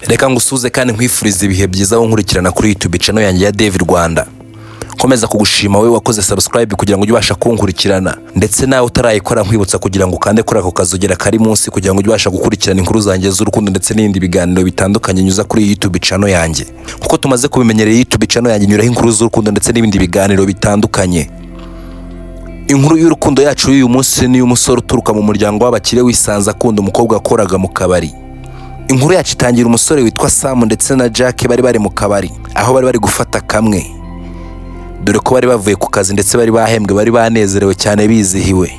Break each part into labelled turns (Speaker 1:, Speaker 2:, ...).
Speaker 1: Reka ngusuze kandi nkwifuriza ibihe byiza aho nkurikirana kuri YouTube channel yanjye ya David Rwanda. Komeza kugushima wowe wakoze subscribe kugira ngo ujye ubasha kunkurikirana, ndetse nawe utarayikora nkwibutsa kugira ngo ukande kuri ako kazogera kari munsi kugira ngo ujye ubasha gukurikirana inkuru zanjye z'urukundo ndetse n'ibindi biganiro bitandukanye nyuza kuri YouTube channel yanjye. Kuko tumaze kubimenyereye YouTube channel yanjye nyuraho inkuru z'urukundo ndetse n'ibindi biganiro bitandukanye. Inkuru y'urukundo yacu y'uyu munsi ni umusore uturuka mu muryango w'abakire wisanze akunda umukobwa wakoraga mu kabari. Inkuru yacu itangira umusore witwa Sam ndetse na Jack bari mu kabari aho bari gufata kamwe, dore ko bari bavuye ku kazi ndetse bari bahembwe, bari banezerewe cyane bizihiwe.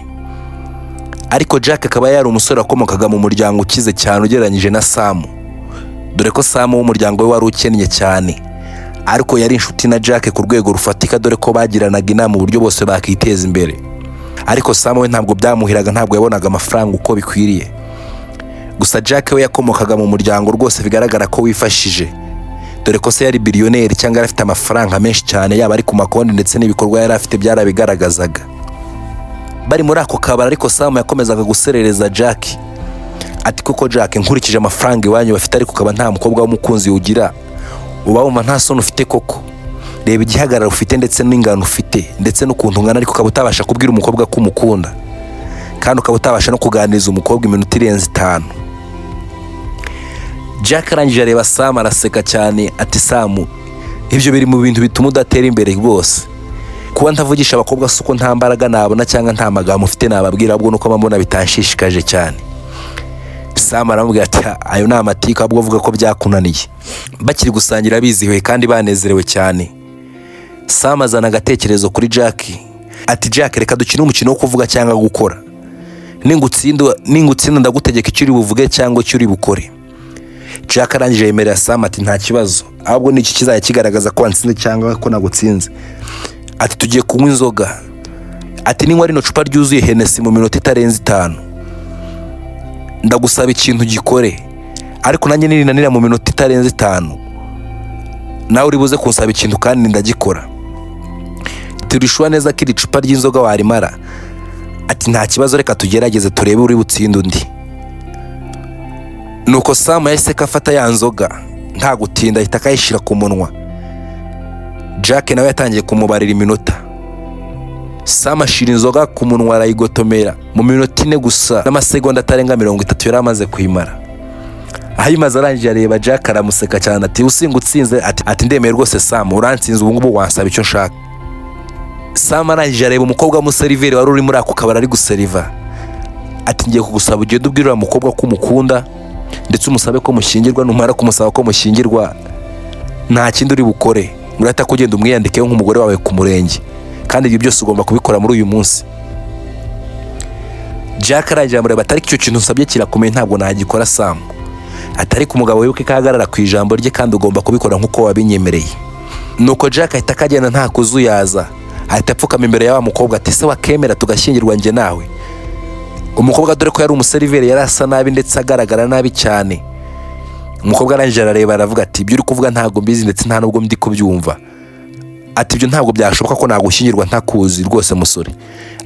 Speaker 1: Ariko Jack akaba yari umusore wakomokaga mu muryango ukize cyane ugereranyije na Sam, dore ko Sam w'umuryango we wari ukennye cyane, ariko yari inshuti na Jack ku rwego rufatika, dore ko bagiranaga inama uburyo bose bakiteza imbere. Ariko Sam we ntabwo byamuhiraga, ntabwo yabonaga amafaranga uko bikwiriye. Gusa Jack we yakomokaga mu muryango rwose bigaragara ko wifashije, dore ko se yari biliyoneri cyangwa yari afite amafaranga menshi cyane, yaba ari ku makonti ndetse n'ibikorwa yari afite byarabigaragazaga. Bari muri ako kabari ariko Sam yakomezaga guserereza Jack ati, koko Jack, nkurikije amafaranga iwanyu bafite ariko ukaba nta mukobwa w'umukunzi ugira, uba wumva nta soni ufite koko? Reba igihagararo ufite ndetse n'ingano ufite ndetse n'ukuntu ungana, ariko ukaba utabasha kubwira umukobwa ko umukunda, kandi ukaba utabasha no kuganiriza umukobwa iminota irenze 5. Jack arangije areba Sam araseka cyane ati, Sam, ibyo biri mu bintu bituma udatera imbere rwose. Kuba ntavugisha abakobwa suko nta mbaraga nabona cyangwa nta magambo mufite nababwira, ahubwo nuko mbona bitanshishikaje cyane. Sam aramubwira ati, ayo ni amatika, ahubwo avuga ko byakunaniye. Bakiri gusangira bizihiwe kandi banezerewe cyane, Sam azana agatekerezo kuri Jack ati, Jack, reka dukine umukino wo kuvuga cyangwa gukora. Ningutsinda ndagutegeka icyo uri buvuge cyangwa icyo uri bukore. Jack arangije yemerera Sam ati, nta kibazo, ahubwo niki kizajya kigaragaza ko wansinze cyangwa ko nagutsinze. Ati, tugiye kunywa inzoga. Ati, ninywa rino cupa ryuzuye Hennessy mu minota itarenze 5, ndagusaba ikintu gikore, ariko nanjye nirinanira mu minota itarenze 5 nawe uri buze kunsaba ikintu kandi ndagikora. Turishwa neza ko iri cupa ry'inzoga warimara. Ati, nta kibazo, reka tugerageze turebe uri butsinde undi. Nuko Sam yahise afata ya nzoga nta gutinda ahita akayishyira ku munwa. Jack nawe yatangiye kumubarira iminota. Sam ashira inzoga ku munwa arayigotomera mu minota 4 gusa n'amasegonda atarenga 30 yari amaze kuyimara. Ahimaze arangije areba Jack aramuseka cyane ati, usingutsinze. Ati, ndemeye rwose Sam, urantsinze, ubu ngubu wansaba icyo nshaka. Sam arangije areba umukobwa w'umuseriveri wari uri muri ako kabari ari guseriva. Ati, ngiye kugusaba ugende ubwirira umukobwa ko umukunda ndetse umusabe ko mushyingirwa, numara kumusaba ko mushyingirwa nta kindi uri bukore, urata kugenda umwiyandikeho nk'umugore wawe ku murenge, kandi ibyo byose ugomba kubikora muri uyu munsi. Jack arangije amureba ati, icyo kintu usabye kirakomeye, ntabwo nagikora Sam. Ati, ariko umugabo wibuke ko ahagarara ku ijambo rye kandi ugomba kubikora nk'uko wabinyemereye. Nuko Jack ahita akagenda nta kuzuyaza, ahita apfukama imbere ya wa mukobwa ati, se wakemera tugashyingirwa njye nawe? Umukobwa dore ko yari umuseriveri yari asa nabi ndetse agaragara nabi cyane. Umukobwa arangije arareba aravuga ati, ibyo uri kuvuga ntabwo mbizi ndetse nta nubwo ndi kubyumva. Ati, ibyo ntabwo byashoboka ko nagushyingirwa ntakuzi rwose musore.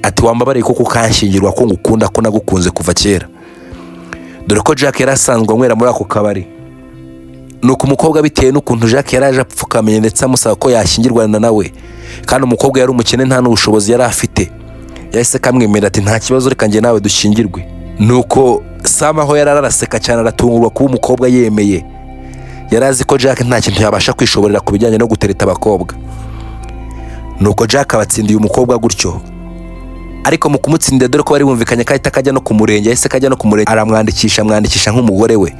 Speaker 1: Ati, wambabariye koko ukanshyingirwa ko ngukunda, ko nagukunze kuva kera. Dore ko Jack yari asanzwe anywera muri ako kabari. Nuko umukobwa bitewe n'ukuntu Jack yari aje apfukamye ndetse amusaba ko yashyingirwana nawe, kandi umukobwa yari umukene nta n'ubushobozi yari afite, yahise akamwemerera ati, nta kibazo, reka njye nawe dushyingirwe. Nuko Sam aho yari araseka cyane aratungurwa kuba umukobwa yemeye. Yari azi ko Jack nta kintu yabasha kwishoborera ku bijyanye no gutereta abakobwa. Nuko Jack abatsindiye umukobwa gutyo, ariko mu kumutsindira dore ko bari bumvikanye ko ahita akajya no ku murenge, yahise akajya no ku murenge amwandikisha nk'umugore we.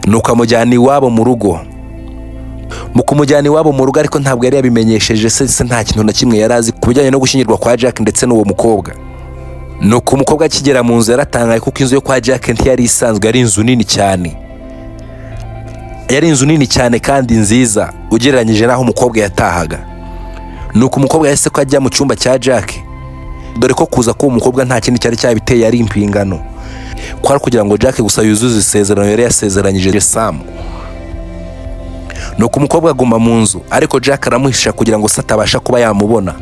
Speaker 1: Nuko amujyana iwabo mu rugo. Mu kumujyana iwabo mu rugo ariko ntabwo yari yabimenyesheje se, nta kintu na kimwe yari azi ku bijyanye no gushyingirwa kwa Jack ndetse n'uwo mukobwa. Nuko umukobwa akigera mu nzu yaratangaye kuko inzu yo kwa Jack ntiyari isanzwe, yari inzu nini cyane. Yari inzu nini cyane kandi nziza ugereranyije n'aho umukobwa yatahaga. Nuko umukobwa yahise ko ajya mu cyumba cya Jack, dore ko kuza ko umukobwa nta kindi cyari cyabiteye ari impingano, kwari kugira ngo Jack gusa yuzuze isezerano yari yasezeranyije Sam. Nuko umukobwa aguma mu nzu ariko Jack aramuhisha kugira ngo atabasha kuba yamubona.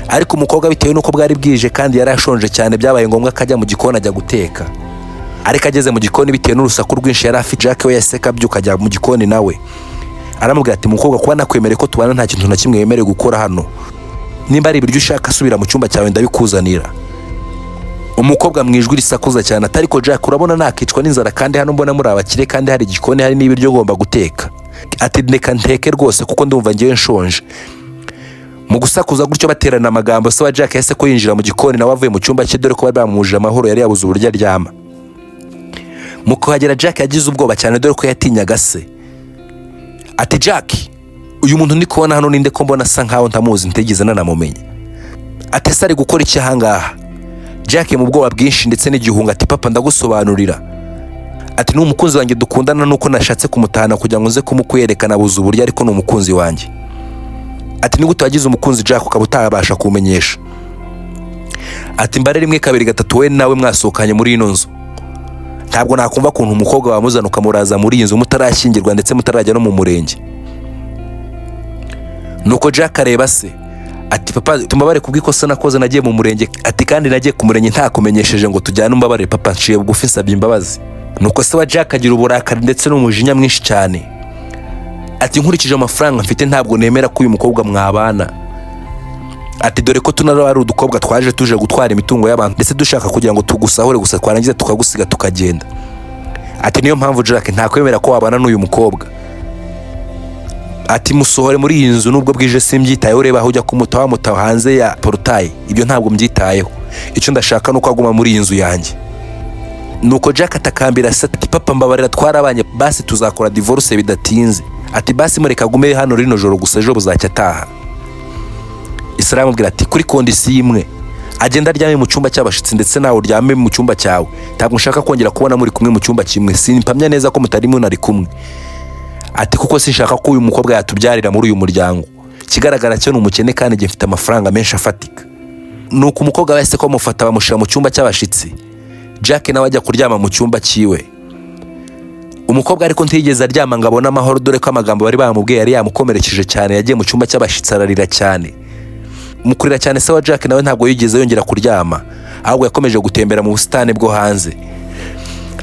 Speaker 1: Ariko umukobwa bitewe n'uko bwari bwije kandi yari ashonje cyane, byabaye ngombwa ko ajya mu gikoni ajya guteka. ariko ageze mu gikoni bitewe n'urusaku rwinshi yari afite, Jack we yaseka abyuka ajya mu gikoni nawe aramubwira ati mukobwa kuba nakwemereye ko tubana nta kintu na kimwe yemerewe gukora hano, nimba ari ibiryo ushaka subira mu cyumba cyawe ndabikuzanira. Umukobwa mu ijwi risakuza cyane ati ariko Jack urabona nakicwa n'inzara kandi hano mbona muri abakire kandi hari igikoni hari n'ibiryo ngomba guteka. Ati ndeka nteke rwose kuko ndumva ngiye nshonje. Mu gusakuza gutyo baterana amagambo se wa Jack yase ko yinjira mu gikoni nawe avuye mu cyumba cye dore ko bari bamuje amahoro yari yabuze uburyo aryama. Mu kuhagera Jack yagize ubwoba cyane dore ko yatinyaga se. Ati Jack uyu muntu ndi kubona hano ninde ko mbona asa nkaho ntamuzi ntegeze nanamumenye. Ati se ari gukora iki ahangaha? Jack mu bwoba bwinshi ndetse n'igihunga ati papa ndagusobanurira. Ati ni umukunzi wanjye dukundana nuko nashatse kumutahana kugira ngo nze kumukwerekana abuze uburyo ariko ni umukunzi wanjye. Ati ni gute wagize umukunzi Jack ukaba utabasha kumenyesha? Ati mbare rimwe kabiri gatatu we nawe mwasohokanye muri ino nzu. Ntabwo nakumva kuntu umukobwa wamuzana ukamuraza muri iyi nzu mutarashyingirwa ndetse mutarajya no mu murenge. Nuko Jack areba se ati papa tumabare kubw'ikosa nakoze nagiye mu murenge, ati kandi nagiye ku murenge ntakumenyesheje ngo tujyane umbabare papa nciye bugufi nsabye imbabazi. Nuko se wa Jack agira uburakari ndetse n'umujinya mwinshi cyane. Ati nkurikije amafaranga mfite ntabwo nemera ko uyu mukobwa mwabana. Ati dore ko tunara ari udukobwa twaje tuje gutwara imitungo y'abantu ndetse dushaka kugira ngo tugusahure gusa twarangiza tukagusiga tukagenda. Ati niyo mpamvu Jack ntakwemera ko wabana n'uyu mukobwa. Ati musohore muri iyi nzu nubwo bwije simbyitayeho, ureba aho ujya kumutaha hanze ya portail, ibyo ntabwo mbyitayeho, icyo ndashaka nuko aguma muri iyi nzu yanjye. Nuko Jack atakambira se ati papa mbabarira twarabanye basi tuzakora divorce bidatinze. Ati basi mureka gume hano rino joro gusa ejo buzacya ataha. Islam ambwira ati kuri kondisi imwe agenda aryame mu cyumba cy'abashitsi ndetse nawe uryame mu cyumba cyawe, ntabwo nshaka kongera kubona muri kumwe mu cyumba kimwe, simpamya neza ko mutari munari kumwe. Ati kuko sinshaka ko uyu mukobwa yatubyarira muri uyu muryango, kigaragara cyo n'umukene kandi gifite amafaranga menshi afatika. Nuko umukobwa wese ko mufata bamushira mu cyumba cy'abashitsi, Jack nawe ajya kuryama mu cyumba cyiwe. Umukobwa ariko ntigeze aryama ngo abone amahoro dore ko amagambo bari bamubwiye yari yamukomerekeje cyane. Yagiye mu cyumba cy'abashitsi ararira cyane. Mukurira cyane se wa Jack nawe ntabwo yigeze yongera kuryama, ahubwo yakomeje gutembera mu busitani bwo hanze.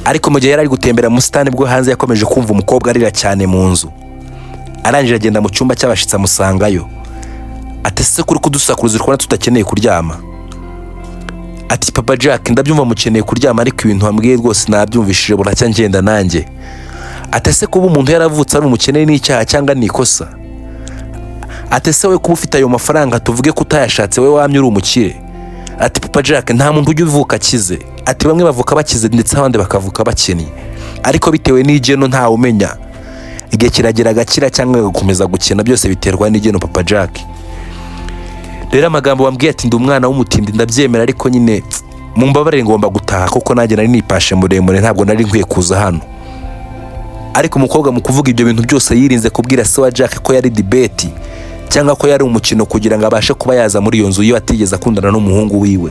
Speaker 1: Ariko mu gihe yari ari gutembera mu busitani bwo hanze yakomeje kumva umukobwa arira cyane mu nzu. Arangije agenda mu cyumba cy'abashitsi amusangayo. Ati se kuri kudusakuruza urikubona tutakeneye kuryama? Ati papa Jack ndabyumva mukeneye kuryama ariko ibintu wambwiye rwose nabyumvishije buracya ngenda nanjye. Ati se kuba umuntu yaravutse ari umukene n'icyaha cyangwa ni ikosa? Ati se we kuba ufite ayo mafaranga tuvuge ko utayashatse we wamye uri umukire? Ati papa Jack nta muntu ujya uvuka akize. Ati bamwe bavuka bakize ndetse abandi bakavuka bakennye, ariko bitewe n'igeno ntawe umenya, igihe kiragera agakira cyangwa agakomeza gukena, byose biterwa n'igeno papa Jack. Rero amagambo wambwiye ati ndi umwana w'umutindi ndabyemera ariko nyine mumbabarire ngomba gutaha kuko nanjye nari nipashe muremure ntabwo nari nkwiye kuza hano. Ariko umukobwa mu kuvuga ibyo bintu byose yirinze kubwira se wa Jack ko yari debate cyangwa ko yari umukino kugira ngo abashe kuba yaza muri iyo nzu iyo atigeze akundana n'umuhungu wiwe.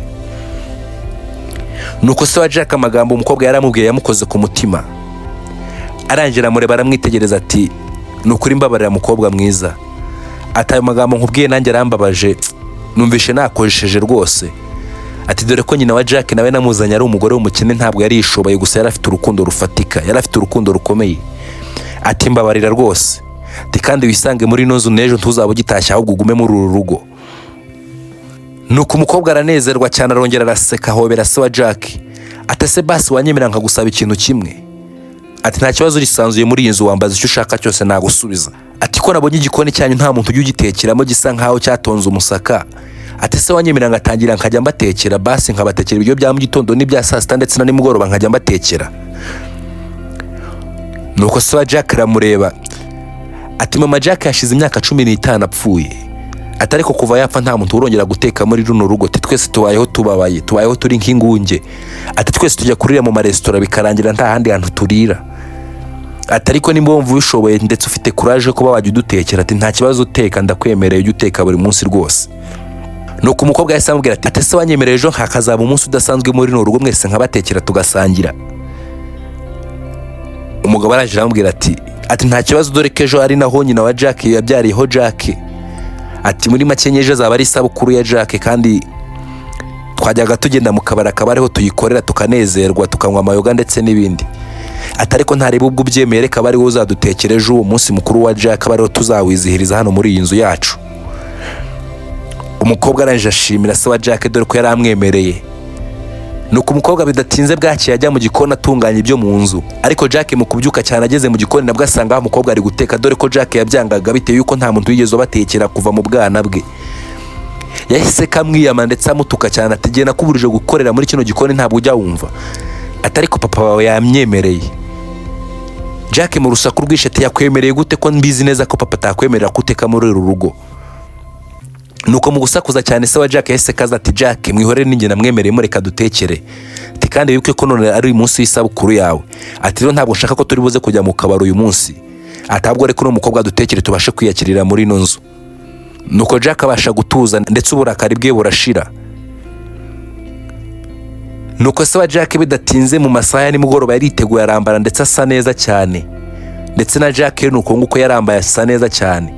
Speaker 1: Nuko se wa Jack amagambo umukobwa yaramubwiye yamukoze ku mutima. Arangira mureba aramwitegereza ati nukuri mbabarira mukobwa mwiza. Ati ayo magambo nkubwiye nanjye arambabaje, numvishe nakoresheje rwose. Ati dore ko nyina wa Jack nawe namuzanye ari umugore w'umukene ntabwo yari yishoboye gusa yari afite urukundo rufatika, yari afite urukundo rukomeye. Ati mbabarira rwose. Ati kandi wisange muri ino nzu n'ejo ntuzaba ugitashya ahubwo ugume muri uru rugo. Nuko umukobwa aranezerwa cyane arongera araseka hobera se wa Jack. Ati se basi wanyemera nkagusaba ikintu kimwe? Ati nta kibazo urisanzuye muri iyi nzu wambaza icyo ushaka cyose nagusubiza. Ati ko nabonye igikoni cyanyu nta muntu ujya ugitekeramo gisa nkaho cyatonze umusaka. Ati se wanyemera ngatangira nkajya mbatekera basi nkabatekera ibiryo bya mu gitondo n'ibya saa sita ndetse na nimugoroba nkajya mbatekera. Nuko se wa Jack aramureba. Ati mama Jack yashize imyaka 15 apfuye. Ati ariko kuva yapfa nta muntu urongera guteka muri runo rugo. Ati twese tubayeho tubabaye, tubayeho turi nk'ingunge. Ati twese tujya kurira mu maresitora bikarangira nta handi hantu turira. Ati ariko nimba wumva ubishoboye ndetse ufite courage kuba wajya udutekera, ati nta kibazo uteka ndakwemereye ujye uteka buri munsi rwose. Nuko umukobwa yahise amubwira ati se wanyemereye ejo nkakazaba umunsi udasanzwe muri runo rugo mwese nkabatekera tugasangira. Umugabo arangije aramubwira ati nta kibazo dore ko ejo ari naho nyina wa Jack yabyariyeho Jack. Ati muri make ejo azaba ari isabukuru ya Jack kandi twajyaga tugenda mu kabari akaba ariho tuyikorera tukanezerwa tukanywa amayoga ndetse n'ibindi. Atariko ntareba ubwo ubyemeye reka bari uzadutekereje uwo munsi mukuru wa Jack bariho tuzawizihiriza hano muri iyi nzu yacu. Umukobwa arangije ashimira se wa Jack dore ko yari amwemereye. Nuko umukobwa bidatinze bwaki yajya mu gikoni atunganya ibyo mu nzu, ariko Jack mu kubyuka cyane ageze mu gikoni nabwo asanga aho umukobwa ari guteka dore ko Jack yabyangaga bitewe yuko nta muntu wigeze batekera kuva mu bwana bwe. Yahise kamwiyama ndetse amutuka cyane ati genda kuburije gukorera muri kino gikoni ntabwo ujya wumva. Atariko papa wawe yamyemereye. Jack mu rusaku rwishe ati yakwemereye gute ko mbizi neza ko papa atakwemerera kuteka muri uru rugo. Nuko mu gusakuza cyane se wa Jack yahise kaza ati Jack mwihorere ninjye namwemereye mureka dutekere. Ati kandi wibuke ko none ari umunsi w'isabukuru yawe. Ati rero ntabwo nshaka ko turi buze kujya mu kabari uyu munsi. Atabwo reka no mukobwa dutekere tubashe kwiyakirira muri ino nzu. Nuko Jack abasha gutuza ndetse uburakari bwe burashira. Nuko se wa Jack bidatinze mu masaha ya nimugoroba yariteguye arambara ndetse asa neza cyane. Ndetse na Jack nuko nguko yarambaye asa neza cyane.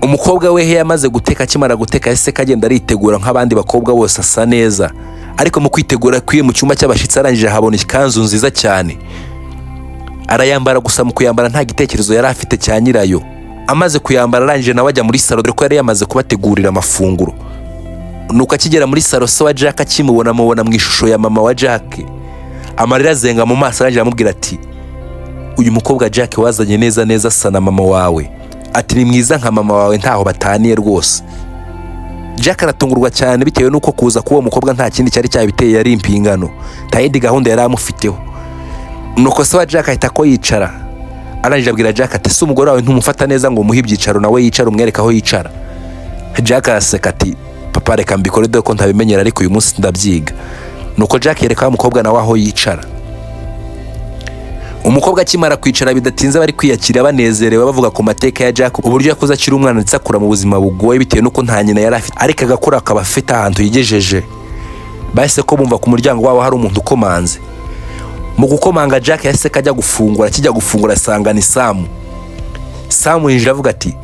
Speaker 1: Umukobwa we yamaze guteka akimara guteka yahise kagenda aritegura nk'abandi bakobwa bose asa neza. Ariko mu kwitegura kwiye mu cyumba cy'abashitsi arangije habona ikanzu nziza cyane. Arayambara gusa mu kuyambara nta gitekerezo yari afite cya nyirayo. Amaze kuyambara arangije nawe ajya muri salo dore ko yari yamaze kubategurira amafunguro. Nuko akigera muri salo se wa Jack akimubona mu ishusho ya mama wa Jack. Amarira azenga mu maso arangije amubwira ati uyu mukobwa Jack wazanye neza asa na mama wawe. Ati ni mwiza nka mama wawe ntaho bataniye rwose. Jack aratungurwa cyane bitewe nuko kuza kuba umukobwa nta kindi cyari cyabiteye yari impingano. Nta yindi gahunda yari amufiteho. Nuko se wa Jack ahita ko yicara. Arangije abwira Jack ati se umugore wawe ntumufata neza ngo umuhe ibyicaro nawe yicara umwereka aho yicara. Jack araseka ati papa reka mbikore dore ko ntabimenyera ariko uyu munsi ndabyiga. Nuko Jack yereka umukobwa nawe aho yicara. Umukobwa akimara kwicara bidatinze bari kwiyakira banezerewe bavuga ku mateka ya Jack uburyo yakuze akiri umwana ndetse akura mu buzima bugoye bitewe nuko nta nyina yari afite ariko agakura akaba afite ahantu yigejeje. Bahise ko bumva ku muryango wabo hari umuntu ukomanze. Mu gukomanga Jack yahise kajya gufungura kijya gufungura asanga ni Sam yinjira avuga ati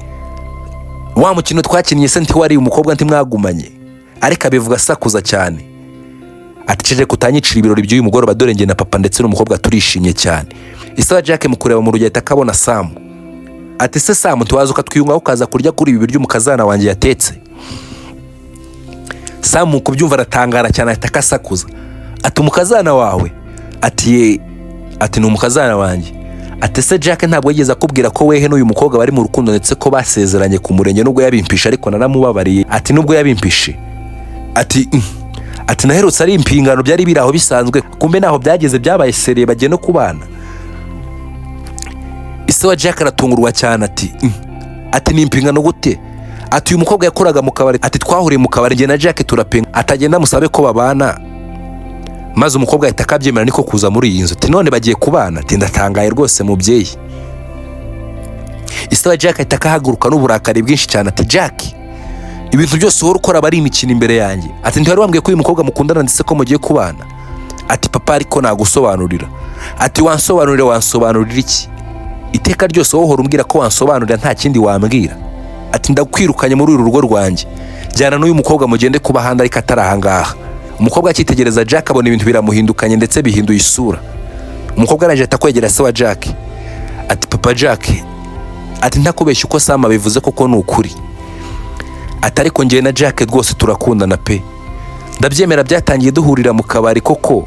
Speaker 1: wa mukino twakinnye se nti wari umukobwa nti mwagumanye. Ariko abivuga asakuza cyane. Aticeje kutanyicira ibirori by'uyu mugoroba dore nge na papa ndetse n'umukobwa turishimye cyane. Ise wa Jack mu kureba mu rugendo akabona Sam. Ati se Sam tuwazuka twiyunga ukaza kurya kuri ibi biryo umukazana wanjye yatetse. Sam mu kubyumva aratangara cyane atakasakuza. Ati umukazana wawe. Ati ni umukazana wanjye. Ati se Jack ntabwo yigeze akubwira ko wehe n'uyu mukobwa bari mu rukundo ndetse ko basezeranye ku murenge nubwo yabimpishe ariko naramubabariye. Ati nubwo yabimpishe. Ati naherutse ari impingano byari biraho bisanzwe kumbe naho byageze byabaye seriye bagiye no kubana. Ise wa Jack aratungurwa cyane ati ni impingano gute? Ati uyu mukobwa yakoraga mu kabari. Ati twahuriye mu kabari nge na Jack turapenga. Atagenda musabe ko babana. Maze umukobwa ahita akabyemera niko kuza muri iyi nzu. Ati none bagiye kubana. Ati ndatangaye rwose mubyeyi. Ise wa Jack ahita akahaguruka n'uburakari bwinshi cyane ati Jack ibintu byose wowe ukora bari imikino imbere yanjye. Ati ntiwari wambwiye ko uyu mukobwa mukundana ndetse ko mugiye kubana. Ati papa ariko nagusobanurira. Ati wansobanurira iki? Iteka ryose wowe uhora umbwira ko wansobanurira nta kindi wambwira. Ati ndakwirukanye muri uru rugo rwanjye. Jyana n'uyu mukobwa mugende kuba handi ariko atarahangaha. Umukobwa akitegereza Jack abona ibintu biramuhindukanye ndetse bihinduye isura. Umukobwa araje atakwegera se wa Jack. Ati papa Jack. Ati ntakubeshye uko Sam bivuze koko n'ukuri. Atari ko ngiye na Jack rwose turakundana pe. Ndabyemera byatangiye duhurira mu kabari koko.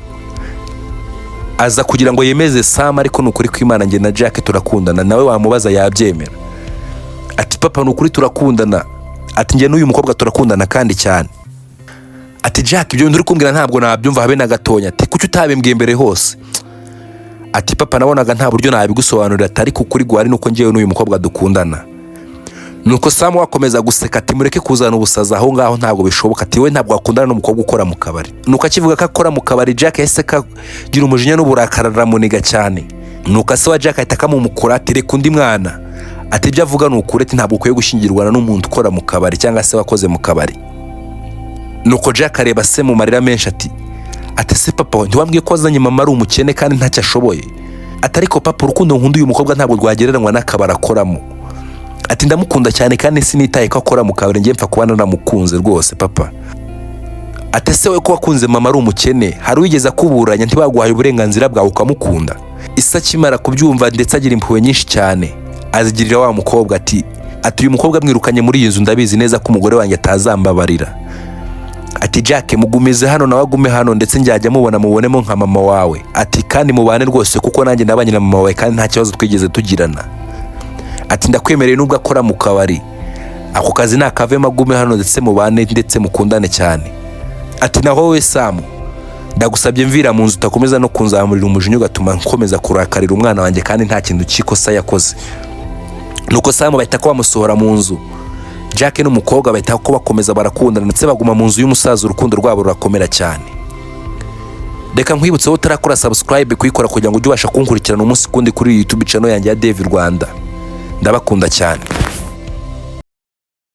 Speaker 1: Aza kugira ngo yemeze Sam ariko n'ukuri kw'Imana ngiye na Jack turakundana nawe wamubaza yabyemera. Ati papa n'ukuri turakundana. Ati ngiye n'uyu mukobwa turakundana kandi cyane. Ati Jack ibyo nduri kumbwira ntabwo nabyumva habe na gatonya. Ati kuki utabimbwiye mbere hose? Ati papa nabonaga nta buryo nabigusobanurira atari kukuri gwari nuko ngiye n'uyu mukobwa dukundana. Nuko Sam wakomeza guseka ati mureke kuzana ubusaza aho ngaho ntabwo bishoboka. Ati we ntabwo akundana n'umukobwa ukora mu kabari. Nuko akivuga ko akora mu kabari Jack yahise kagira umujinya n'uburakarara muniga cyane. Nuko se wa Jack ahita akamumukura ati reka undi mwana. Ati ibyo avuga n'ukuri ati ntabwo ukwiye gushyingirwana n'umuntu ukora mu kabari cyangwa se wakoze mu kabari. Nuko Jack areba se mu marira menshi ati se papa ntiwambwiye ko azanye mama ari umukene kandi ntacyo ashoboye? Atari ko papa urukundo nkunda uyu mukobwa ntabwo rwagereranywa n'akabari akoramo. Ati ndamukunda cyane kandi sinitaye ko akora mu kabari ngiye mpfa kubana namukunze rwose papa. ati ese we ko wakunze mama ari umukene hari wigeze akuburanya ntibaguhaye uburenganzira bwawe ukamukunda? Ise akimara kubyumva ndetse agira impuhwe nyinshi cyane azigirira wa mukobwa ati uyu mukobwa mwirukanye muri iyi nzu ndabizi neza ko umugore wanjye atazambabarira. Ati Jack mugumize hano nawe agume hano ndetse njyajya mubonemo nka mama wawe. Ati kandi mubane rwose kuko nanjye nabanye na mama wawe kandi nta kibazo twigeze tugirana. Ati ndakwemereye nubwo akora mu kabari ako kazi nakavemo agume hano ndetse mubane ndetse mukundane cyane. Ati naho wowe Sam ndagusabye mvira mu nzu utakomeza no kunzamurira umujinya ugatuma nkomeza kurakarira umwana wanjye kandi nta kintu cyikosa yakoze. Nuko Sam bahita ko bamusohora mu nzu. Jack n'umukobwa bahita ko bakomeza barakundana ndetse baguma mu nzu y'umusaza urukundo rwabo rurakomera cyane. Reka nkwibutse wowe utarakora subscribe kuyikora kugira ngo ujye ubasha kunkurikirana umunsi kundi kuri YouTube channel yanjye ya Dev Rwanda. Ndabakunda cyane.